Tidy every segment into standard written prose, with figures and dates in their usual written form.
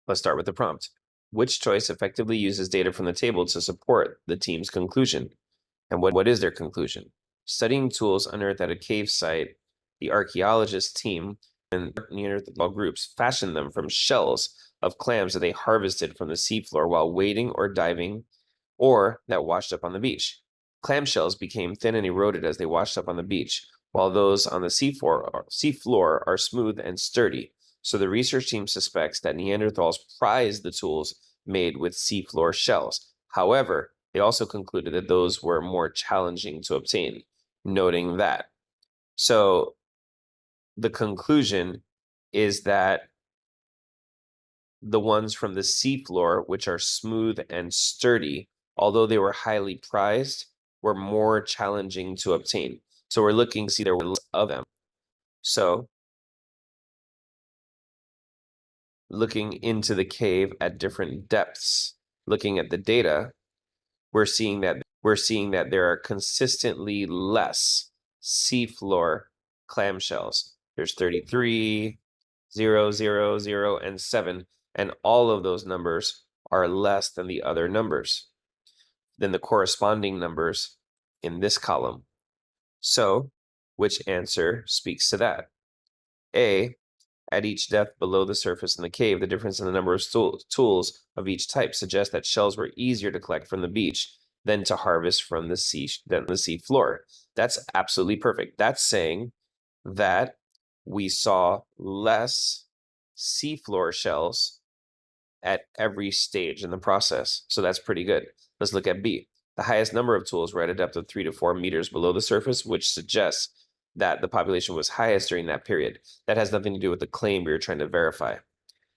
Let's start with the prompt. Which choice effectively uses data from the table to support the team's conclusion? And what is their conclusion? Studying tools unearthed at a cave site, the archaeologist team and Neanderthal groups fashioned them from shells of clams that they harvested from the seafloor while wading or diving, or that washed up on the beach. Clam shells became thin and eroded as they washed up on the beach, while those on the seafloor are smooth and sturdy. So the research team suspects that Neanderthals prized the tools made with seafloor shells. However, they also concluded that those were more challenging to obtain, noting that. So the conclusion is that the ones from the seafloor, which are smooth and sturdy, although they were highly prized, were more challenging to obtain. So we're looking to see there were less of them. So looking into the cave at different depths, looking at the data, we're seeing that there are consistently less seafloor clamshells. There's 33, 0, 0, 0, and 7, and all of those numbers are less than the other numbers, than the corresponding numbers in this column. So, which answer speaks to that? A, at each depth below the surface in the cave, the difference in the number of tools of each type suggests that shells were easier to collect from the beach than to harvest from the sea floor. That's absolutely perfect. That's saying that we saw less seafloor shells at every stage in the process. So that's pretty good. Let's look at B. The highest number of tools were at a depth of 3 to 4 meters below the surface, which suggests that the population was highest during that period. That has nothing to do with the claim we were trying to verify.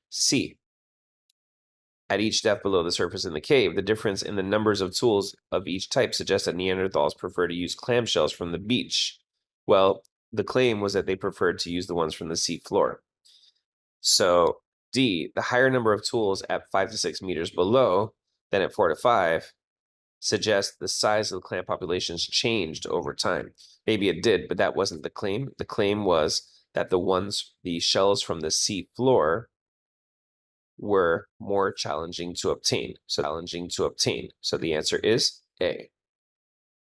C. At each depth below the surface in the cave, the difference in the numbers of tools of each type suggests that Neanderthals prefer to use clamshells from the beach. Well, the claim was that they preferred to use the ones from the sea floor. So D, the higher number of tools at 5 to 6 meters below than at 4 to 5 suggests the size of the clam populations changed over time. Maybe it did, but that wasn't the claim. The claim was that the shells from the sea floor were more challenging to obtain. So the answer is A.